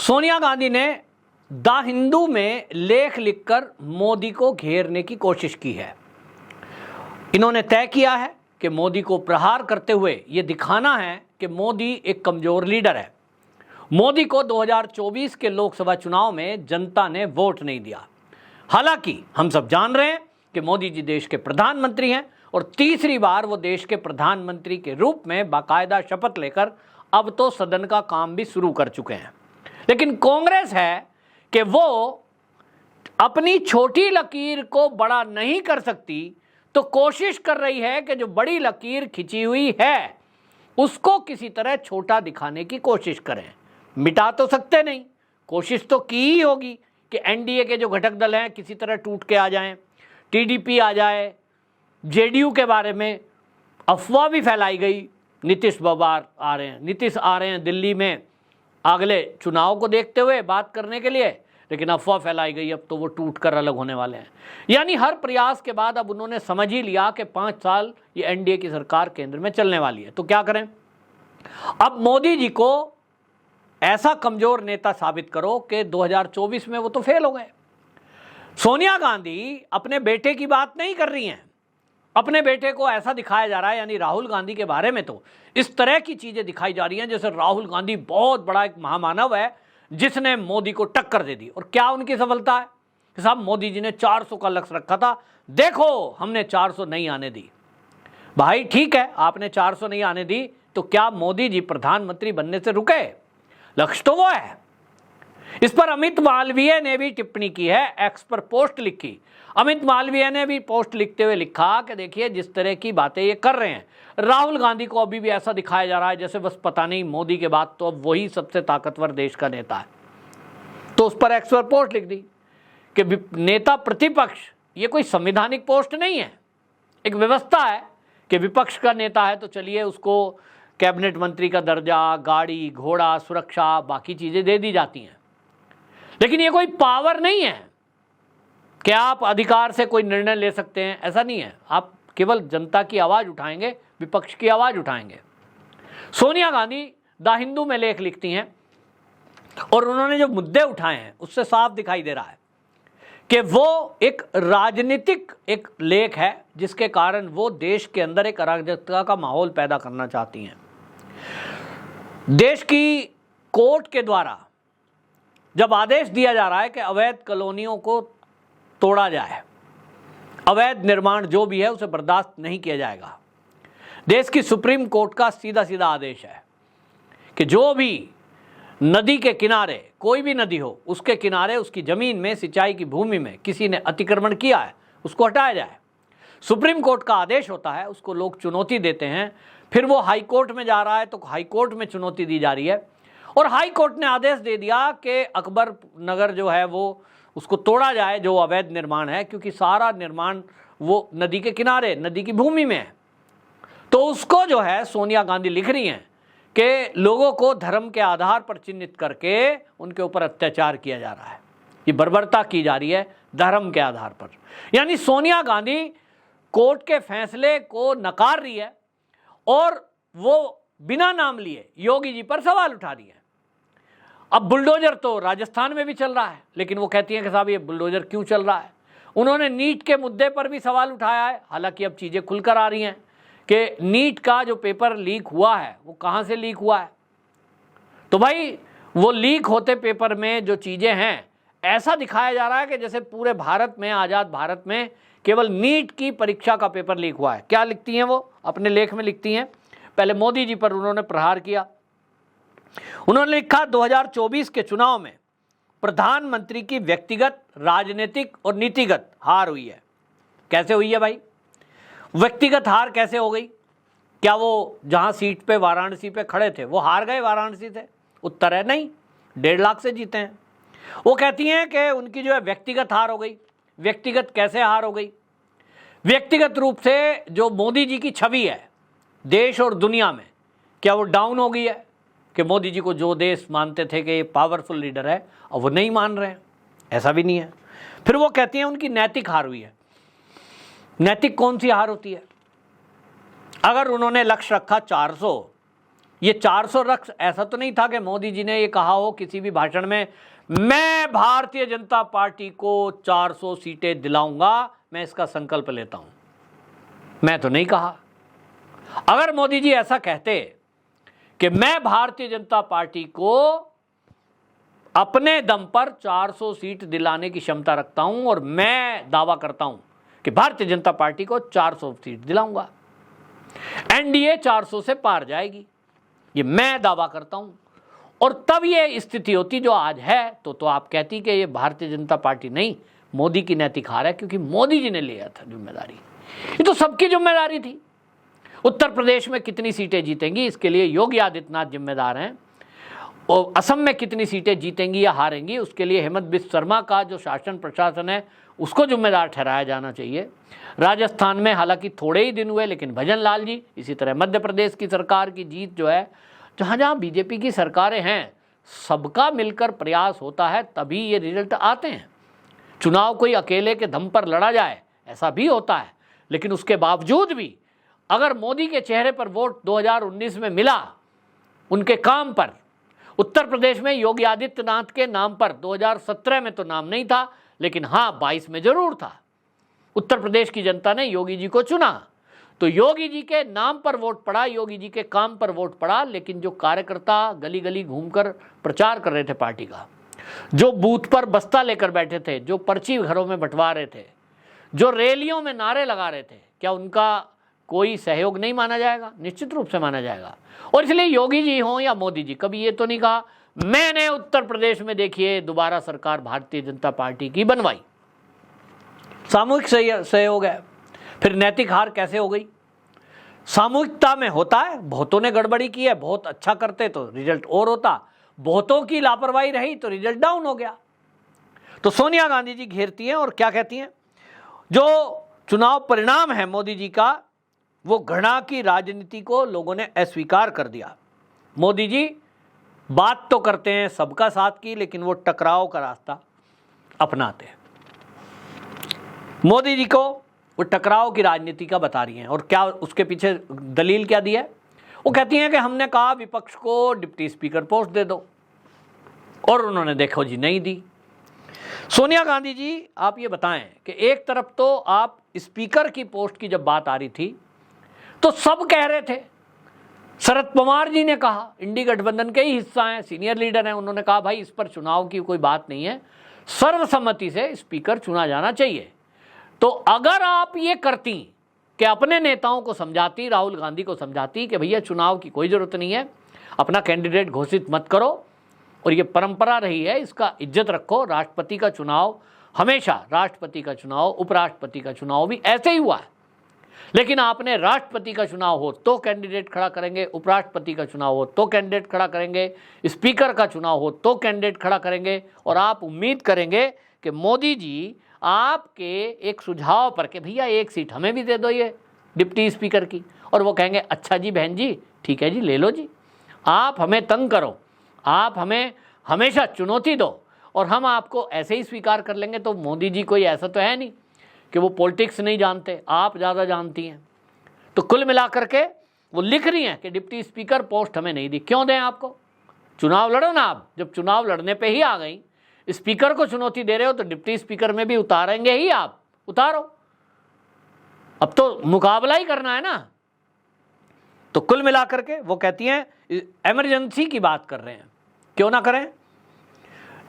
सोनिया गांधी ने द हिंदू में लेख लिखकर मोदी को घेरने की कोशिश की है। इन्होंने तय किया है कि मोदी को प्रहार करते हुए ये दिखाना है कि मोदी एक कमजोर लीडर है। मोदी को 2024 के लोकसभा चुनाव में जनता ने वोट नहीं दिया। हालांकि हम सब जान रहे हैं कि मोदी जी देश के प्रधानमंत्री हैं और तीसरी बार वो देश के प्रधानमंत्री के रूप में बाकायदा शपथ लेकर अब तो सदन का काम भी शुरू कर चुके हैं। लेकिन कांग्रेस है कि वो अपनी छोटी लकीर को बड़ा नहीं कर सकती, तो कोशिश कर रही है कि जो बड़ी लकीर खिंची हुई है उसको किसी तरह छोटा दिखाने की कोशिश करें। मिटा तो सकते नहीं, कोशिश तो की ही होगी कि एनडीए के जो घटक दल हैं किसी तरह टूट के आ जाएं, टीडीपी आ जाए। जेडीयू के बारे में अफवाह भी फैलाई गई, नीतीश आ रहे हैं दिल्ली में अगले चुनाव को देखते हुए बात करने के लिए, लेकिन अफवाह फैलाई गई अब तो वो टूट कर अलग होने वाले हैं। यानी हर प्रयास के बाद अब उन्होंने समझ ही लिया कि 5 साल ये एनडीए की सरकार केंद्र में चलने वाली है। तो क्या करें, अब मोदी जी को ऐसा कमजोर नेता साबित करो कि 2024 में वो तो फेल हो गए। सोनिया गांधी अपने बेटे की बात नहीं कर रही हैं। अपने बेटे को ऐसा दिखाया जा रहा है, यानी राहुल गांधी के बारे में तो इस तरह की चीजें दिखाई जा रही हैं जैसे राहुल गांधी बहुत बड़ा एक महामानव है जिसने मोदी को टक्कर दे दी। और क्या उनकी सफलता है कि साहब मोदी जी ने 400 का लक्ष्य रखा था, देखो हमने 400 नहीं आने दी। भाई ठीक है, आपने 400 नहीं आने दी, तो क्या मोदी जी प्रधानमंत्री बनने से रुके? लक्ष्य तो वो है। इस पर अमित मालवीय ने भी टिप्पणी की है, एक्स पर पोस्ट लिखी। अमित मालवीय ने भी पोस्ट लिखते हुए लिखा कि देखिए जिस तरह की बातें ये कर रहे हैं, राहुल गांधी को अभी भी ऐसा दिखाया जा रहा है जैसे बस पता नहीं मोदी के बाद तो अब वही सबसे ताकतवर देश का नेता है। तो उस पर एक्स पर पोस्ट लिख दी कि नेता प्रतिपक्ष ये कोई संवैधानिक पोस्ट नहीं है, एक व्यवस्था है कि विपक्ष का नेता है तो चलिए उसको कैबिनेट मंत्री का दर्जा, गाड़ी घोड़ा, सुरक्षा, बाकी चीजें दे दी जाती हैं। लेकिन ये कोई पावर नहीं है कि आप अधिकार से कोई निर्णय ले सकते हैं, ऐसा नहीं है। आप केवल जनता की आवाज उठाएंगे, विपक्ष की आवाज उठाएंगे। सोनिया गांधी द हिंदू में लेख लिखती हैं और उन्होंने जो मुद्दे उठाए हैं उससे साफ दिखाई दे रहा है कि वो एक राजनीतिक एक लेख है जिसके कारण वो देश के अंदर एक अराजकता का माहौल पैदा करना चाहती हैं। देश की कोर्ट के द्वारा जब आदेश दिया जा रहा है कि अवैध कॉलोनियों को तोड़ा जाए, अवैध निर्माण जो भी है उसे बर्दाश्त नहीं किया जाएगा, देश की सुप्रीम कोर्ट का सीधा सीधा आदेश है कि जो भी नदी के किनारे, कोई भी नदी हो, उसके किनारे उसकी जमीन में, सिंचाई की भूमि में किसी ने अतिक्रमण किया है उसको हटाया जाए। सुप्रीम कोर्ट का आदेश होता है, उसको लोग चुनौती देते हैं, फिर वो हाई कोर्ट में जा रहा है तो हाई कोर्ट में चुनौती दी जा रही है और हाई कोर्ट ने आदेश दे दिया कि अकबर नगर जो है वो उसको तोड़ा जाए, जो अवैध निर्माण है, क्योंकि सारा निर्माण वो नदी के किनारे, नदी की भूमि में है। तो उसको जो है सोनिया गांधी लिख रही हैं कि लोगों को धर्म के आधार पर चिन्हित करके उनके ऊपर अत्याचार किया जा रहा है, ये बर्बरता की जा रही है धर्म के आधार पर। यानी सोनिया गांधी कोर्ट के फैसले को नकार रही है और वो बिना नाम लिए योगी जी पर सवाल उठा रही है। अब बुलडोजर तो राजस्थान में भी चल रहा है, लेकिन वो कहती हैं कि साहब ये बुलडोजर क्यों चल रहा है। उन्होंने नीट के मुद्दे पर भी सवाल उठाया है, हालांकि अब चीज़ें खुलकर आ रही हैं कि नीट का जो पेपर लीक हुआ है वो कहाँ से लीक हुआ है। तो भाई वो लीक होते पेपर में जो चीज़ें हैं, ऐसा दिखाया जा रहा है कि जैसे पूरे भारत में, आज़ाद भारत में केवल नीट की परीक्षा का पेपर लीक हुआ है। क्या लिखती हैं वो अपने लेख में लिखती हैं, पहले मोदी जी पर उन्होंने प्रहार किया। उन्होंने लिखा 2024 के चुनाव में प्रधानमंत्री की व्यक्तिगत, राजनीतिक और नीतिगत हार हुई है। कैसे हुई है भाई? व्यक्तिगत हार कैसे हो गई? क्या वो जहां सीट पे वाराणसी पे खड़े थे वो हार गए वाराणसी से? उत्तर है नहीं, 1.5 लाख से जीते हैं। वो कहती हैं कि उनकी जो है व्यक्तिगत हार हो गई। व्यक्तिगत कैसे हार हो गई? व्यक्तिगत रूप से जो मोदी जी की छवि है देश और दुनिया में, क्या वो डाउन हो गई है कि मोदी जी को जो देश मानते थे कि ये पावरफुल लीडर है अब वो नहीं मान रहे हैं? ऐसा भी नहीं है। फिर वो कहती हैं उनकी नैतिक हार हुई है। नैतिक कौन सी हार होती है? अगर उन्होंने लक्ष्य रखा 400 ये 400 रक्स ऐसा तो नहीं था कि मोदी जी ने ये कहा हो किसी भी भाषण में, मैं भारतीय जनता पार्टी को 400 सीटें दिलाऊंगा, मैं इसका संकल्प लेता हूं। मैं तो नहीं कहा। अगर मोदी जी ऐसा कहते कि मैं भारतीय जनता पार्टी को अपने दम पर 400 सीट दिलाने की क्षमता रखता हूं और मैं दावा करता हूं कि भारतीय जनता पार्टी को 400 सीट दिलाऊंगा, एनडीए 400 से पार जाएगी, ये मैं दावा करता हूं, और तब ये स्थिति होती जो आज है, तो आप कहती कि ये भारतीय जनता पार्टी नहीं, मोदी की नैतिक हार है, क्योंकि मोदी जी ने लिया था जिम्मेदारी। ये तो सबकी जिम्मेदारी थी। उत्तर प्रदेश में कितनी सीटें जीतेंगी इसके लिए योगी आदित्यनाथ जिम्मेदार हैं, और असम में कितनी सीटें जीतेंगी या हारेंगी उसके लिए हेमंत बिस्व शर्मा का जो शासन प्रशासन है उसको जिम्मेदार ठहराया जाना चाहिए। राजस्थान में हालांकि थोड़े ही दिन हुए, लेकिन भजन लाल जी, इसी तरह मध्य प्रदेश की सरकार की जीत जो है, जहाँ जहाँ बीजेपी की सरकारें हैं, सबका मिलकर प्रयास होता है तभी ये रिजल्ट आते हैं। चुनाव कोई अकेले के दम पर लड़ा जाए ऐसा भी होता है, लेकिन उसके बावजूद भी अगर मोदी के चेहरे पर वोट 2019 में मिला उनके काम पर, उत्तर प्रदेश में योगी आदित्यनाथ के नाम पर 2017 में तो नाम नहीं था, लेकिन हाँ 22 में जरूर था। उत्तर प्रदेश की जनता ने योगी जी को चुना, तो योगी जी के नाम पर वोट पड़ा, योगी जी के काम पर वोट पड़ा। लेकिन जो कार्यकर्ता गली गली घूमकर प्रचार कर रहे थे पार्टी का, जो बूथ पर बस्ता लेकर बैठे थे, जो पर्ची घरों में बंटवा रहे थे, जो रैलियों में नारे लगा रहे थे, क्या उनका कोई सहयोग नहीं माना जाएगा? निश्चित रूप से माना जाएगा। और इसलिए योगी जी हों या मोदी जी, कभी ये तो नहीं कहा मैंने उत्तर प्रदेश में देखिए दोबारा सरकार भारतीय जनता पार्टी की बनवाई। सामूहिक सहयोग है। फिर नैतिक हार कैसे हो गई? सामूहिकता में होता है, बहुतों ने गड़बड़ी की है, बहुत अच्छा करते तो रिजल्ट और होता, बहुतों की लापरवाही रही तो रिजल्ट डाउन हो गया। तो सोनिया गांधी जी घेरती हैं और क्या कहती हैं, जो चुनाव परिणाम है मोदी जी का, वो घृणा की राजनीति को लोगों ने अस्वीकार कर दिया। मोदी जी बात तो करते हैं सबका साथ की, लेकिन वो टकराव का रास्ता अपनाते हैं। मोदी जी को वो टकराव की राजनीति का बता रही हैं, और क्या उसके पीछे दलील क्या दी है? वो कहती हैं कि हमने कहा विपक्ष को डिप्टी स्पीकर पोस्ट दे दो, और उन्होंने देखो जी नहीं दी। सोनिया गांधी जी आप ये बताएं कि एक तरफ तो आप स्पीकर की पोस्ट की जब बात आ रही थी तो सब कह रहे थे, शरद पवार जी ने कहा, इंडी गठबंधन के ही हिस्सा हैं, सीनियर लीडर हैं, उन्होंने कहा भाई इस पर चुनाव की कोई बात नहीं है, सर्वसम्मति से स्पीकर चुना जाना चाहिए। तो अगर आप ये करती कि अपने नेताओं को समझाती, राहुल गांधी को समझाती कि भैया चुनाव की कोई ज़रूरत नहीं है, अपना कैंडिडेट घोषित मत करो, और ये परंपरा रही है इसका इज्जत रखो, राष्ट्रपति का चुनाव हमेशा, राष्ट्रपति का चुनाव, उपराष्ट्रपति का चुनाव भी ऐसे ही हुआ है। लेकिन आपने राष्ट्रपति का चुनाव हो तो कैंडिडेट खड़ा करेंगे, उपराष्ट्रपति का चुनाव हो तो कैंडिडेट खड़ा करेंगे, स्पीकर का चुनाव हो तो कैंडिडेट खड़ा करेंगे, और आप उम्मीद करेंगे कि मोदी जी आपके एक सुझाव पर कि भैया एक सीट हमें भी दे दो ये डिप्टी स्पीकर की, और वो कहेंगे अच्छा जी बहन जी ठीक है जी ले लो जी, आप हमें तंग करो, आप हमें हमेशा चुनौती दो और हम आपको ऐसे ही स्वीकार कर लेंगे। तो मोदी जी कोई ऐसा तो है नहीं कि वो पॉलिटिक्स नहीं जानते, आप ज़्यादा जानती हैं। तो कुल मिलाकर के वो लिख रही हैं कि डिप्टी स्पीकर पोस्ट हमें नहीं दी। क्यों दें आपको? चुनाव लड़ो ना आप। जब चुनाव लड़ने पे ही आ गई, स्पीकर को चुनौती दे रहे हो तो डिप्टी स्पीकर में भी उतारेंगे ही आप, उतारो, अब तो मुकाबला ही करना है ना। तो कुल मिलाकर के वो कहती हैं इमरजेंसी की बात कर रहे हैं, क्यों ना करें।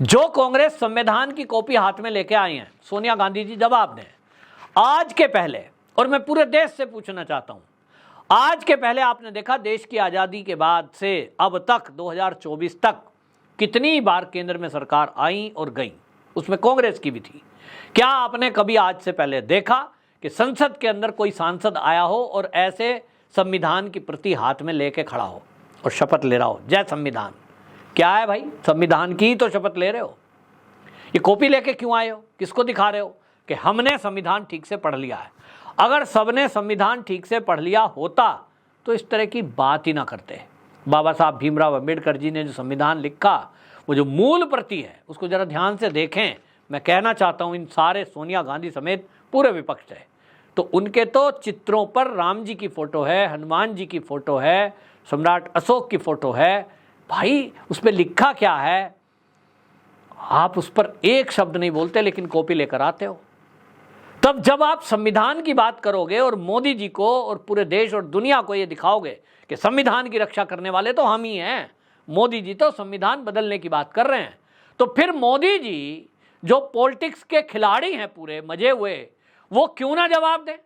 जो कांग्रेस संविधान की कॉपी हाथ में लेके आई हैं, सोनिया गांधी जी जवाब दें। आज के पहले, और मैं पूरे देश से पूछना चाहता हूं, आज के पहले आपने देखा देश की आज़ादी के बाद से अब तक 2024 तक कितनी बार केंद्र में सरकार आई और गई, उसमें कांग्रेस की भी थी। क्या आपने कभी आज से पहले देखा कि संसद के अंदर कोई सांसद आया हो और ऐसे संविधान की प्रति हाथ में लेके खड़ा हो और शपथ ले रहा हो, जय संविधान? क्या है भाई, संविधान की ही तो शपथ ले रहे हो, ये कॉपी लेके क्यों आए हो? किसको दिखा रहे हो कि हमने संविधान ठीक से पढ़ लिया है? अगर सबने संविधान ठीक से पढ़ लिया होता तो इस तरह की बात ही ना करते। बाबा साहब भीमराव अंबेडकर जी ने जो संविधान लिखा, वो जो मूल प्रति है उसको जरा ध्यान से देखें। मैं कहना चाहता हूँ इन सारे सोनिया गांधी समेत पूरे विपक्ष से, तो उनके तो चित्रों पर राम जी की फोटो है, हनुमान जी की फोटो है, सम्राट अशोक की फोटो है। भाई उस पर लिखा क्या है, आप उस पर एक शब्द नहीं बोलते लेकिन कॉपी लेकर आते हो। तब जब आप संविधान की बात करोगे और मोदी जी को और पूरे देश और दुनिया को ये दिखाओगे कि संविधान की रक्षा करने वाले तो हम ही हैं, मोदी जी तो संविधान बदलने की बात कर रहे हैं, तो फिर मोदी जी जो पॉलिटिक्स के खिलाड़ी हैं पूरे मजे हुए, वो क्यों ना जवाब दें।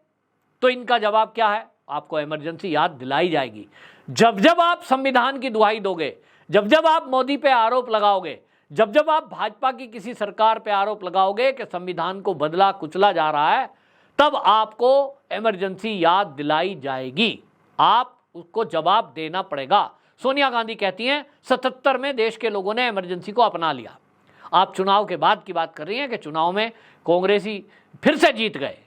तो इनका जवाब क्या है, आपको इमरजेंसी याद दिलाई जाएगी। जब जब आप संविधान की दुहाई दोगे, जब जब आप मोदी पे आरोप लगाओगे, जब जब आप भाजपा की किसी सरकार पे आरोप लगाओगे कि संविधान को बदला कुचला जा रहा है, तब आपको इमरजेंसी याद दिलाई जाएगी, आप उसको जवाब देना पड़ेगा। सोनिया गांधी कहती हैं 77 में देश के लोगों ने इमरजेंसी को अपना लिया। आप चुनाव के बाद की बात कर रही हैं कि चुनाव में कांग्रेसी फिर से जीत गए।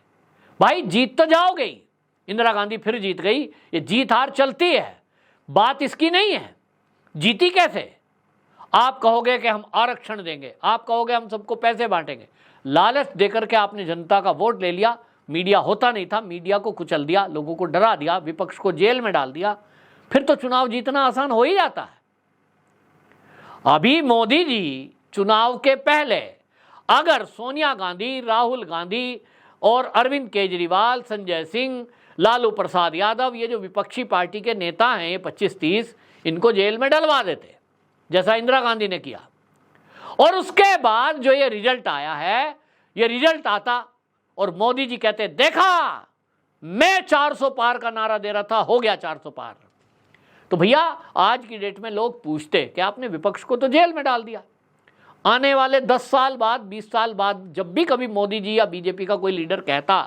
भाई जीत तो जाओगे ही, इंदिरा गांधी फिर जीत गई, ये जीत हार चलती है, बात इसकी नहीं है। जीती कैसे, आप कहोगे कि हम आरक्षण देंगे, आप कहोगे हम सबको पैसे बांटेंगे, लालच देकर के आपने जनता का वोट ले लिया। मीडिया होता नहीं था, मीडिया को कुचल दिया, लोगों को डरा दिया, विपक्ष को जेल में डाल दिया, फिर तो चुनाव जीतना आसान हो ही जाता है। अभी मोदी जी चुनाव के पहले अगर सोनिया गांधी, राहुल गांधी और अरविंद केजरीवाल, संजय सिंह, लालू प्रसाद यादव, ये जो विपक्षी पार्टी के नेता हैं, ये 25-30, इनको जेल में डलवा देते जैसा इंदिरा गांधी ने किया, और उसके बाद जो ये रिजल्ट आया है, ये रिजल्ट आता और मोदी जी कहते देखा मैं 400 पार का नारा दे रहा था, हो गया 400 पार। तो भैया आज की डेट में लोग पूछते कि आपने विपक्ष को तो जेल में डाल दिया, आने वाले 10 साल बाद, 20 साल बाद जब भी कभी मोदी जी या बीजेपी का कोई लीडर कहता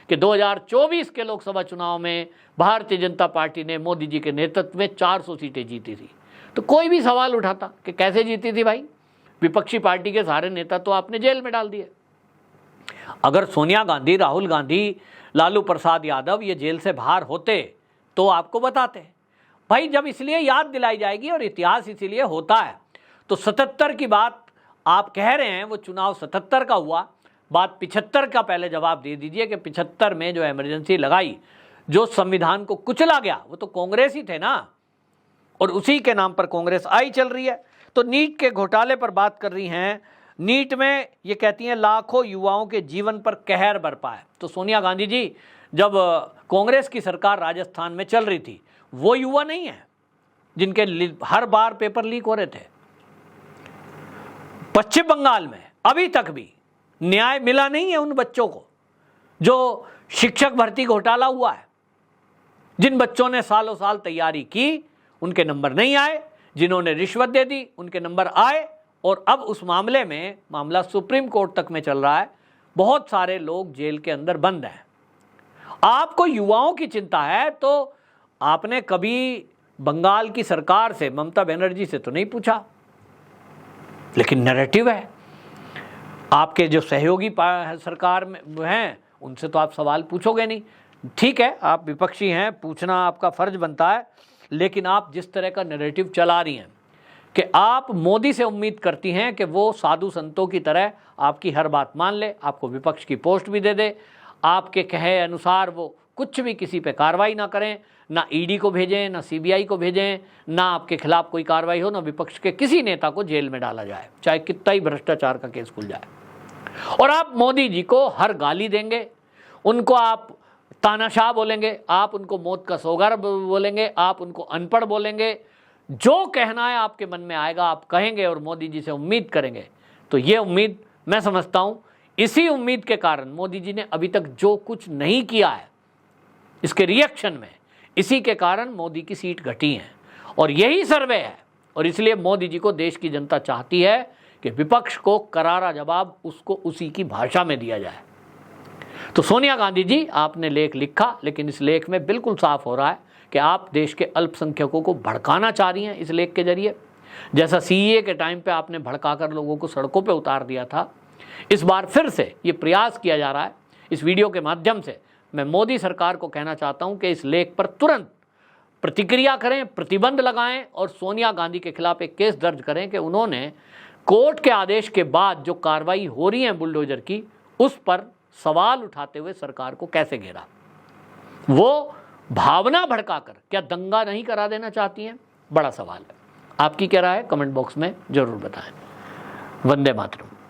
कि 2024 के लोकसभा चुनाव में भारतीय जनता पार्टी ने मोदी जी के नेतृत्व में 400 सीटें जीती थी, तो कोई भी सवाल उठाता कि कैसे जीती थी भाई, विपक्षी पार्टी के सारे नेता तो आपने जेल में डाल दिए। अगर सोनिया गांधी, राहुल गांधी, लालू प्रसाद यादव ये जेल से बाहर होते तो आपको बताते भाई। जब इसलिए याद दिलाई जाएगी और इतिहास इसीलिए होता है, तो 77 की बात आप कह रहे हैं वो चुनाव 77 का हुआ, बात 75 का पहले जवाब दे दीजिए कि 75 में जो इमरजेंसी लगाई, जो संविधान को कुचला गया, वो तो कांग्रेस ही थे ना, और उसी के नाम पर कांग्रेस आई चल रही है। तो नीट के घोटाले पर बात कर रही हैं। नीट में ये कहती हैं लाखों युवाओं के जीवन पर कहर बरपा है। तो सोनिया गांधी जी जब कांग्रेस की सरकार राजस्थान में चल रही थी, वो युवा नहीं है जिनके हर बार पेपर लीक हो रहे थे। पश्चिम बंगाल में अभी तक भी न्याय मिला नहीं है उन बच्चों को जो शिक्षक भर्ती घोटाला हुआ है। जिन बच्चों ने सालों साल तैयारी की उनके नंबर नहीं आए, जिन्होंने रिश्वत दे दी उनके नंबर आए, और अब उस मामले में मामला सुप्रीम कोर्ट तक में चल रहा है। बहुत सारे लोग जेल के अंदर बंद हैं। आपको युवाओं की चिंता है तो आपने कभी बंगाल की सरकार से, ममता बनर्जी से तो नहीं पूछा, लेकिन नैरेटिव है। आपके जो सहयोगी सरकार में हैं उनसे तो आप सवाल पूछोगे नहीं। ठीक है, आप विपक्षी हैं, पूछना आपका फर्ज बनता है, लेकिन आप जिस तरह का नैरेटिव चला रही हैं कि आप मोदी से उम्मीद करती हैं कि वो साधु संतों की तरह आपकी हर बात मान ले, आपको विपक्ष की पोस्ट भी दे दे, आपके कहे अनुसार वो कुछ भी किसी पे कार्रवाई ना करें, ना ईडी को भेजें, ना सीबीआई को भेजें, ना आपके खिलाफ कोई कार्रवाई हो, ना विपक्ष के किसी नेता को जेल में डाला जाए, चाहे कितना ही भ्रष्टाचार का केस खुल जाए। और आप मोदी जी को हर गाली देंगे, उनको आप तानाशाह बोलेंगे, आप उनको मौत का सौगार बोलेंगे, आप उनको अनपढ़ बोलेंगे, जो कहना है आपके मन में आएगा आप कहेंगे और मोदी जी से उम्मीद करेंगे। तो ये उम्मीद मैं समझता हूँ, इसी उम्मीद के कारण मोदी जी ने अभी तक जो कुछ नहीं किया है, इसके रिएक्शन में, इसी के कारण मोदी की सीट घटी है। और यही सर्वे है, और इसलिए मोदी जी को देश की जनता चाहती है कि विपक्ष को करारा जवाब उसको उसी की भाषा में दिया जाए। तो सोनिया गांधी जी, आपने लेख लिखा, लेकिन इस लेख में बिल्कुल साफ हो रहा है कि आप देश के अल्पसंख्यकों को भड़काना चाह रही हैं इस लेख के जरिए। जैसा सीएए के टाइम पे आपने भड़काकर लोगों को सड़कों पे उतार दिया था, इस बार फिर से ये प्रयास किया जा रहा है। इस वीडियो के माध्यम से मैं मोदी सरकार को कहना चाहता हूं कि इस लेख पर तुरंत प्रतिक्रिया करें, प्रतिबंध लगाएं और सोनिया गांधी के खिलाफ एक केस दर्ज करें कि उन्होंने कोर्ट के आदेश के बाद जो कार्रवाई हो रही है बुलडोजर की, उस पर सवाल उठाते हुए सरकार को कैसे घेरा। वो भावना भड़काकर क्या दंगा नहीं करा देना चाहती हैं? बड़ा सवाल है। आपकी क्या राय है? कमेंट बॉक्स में जरूर बताएं। वंदे मातरम।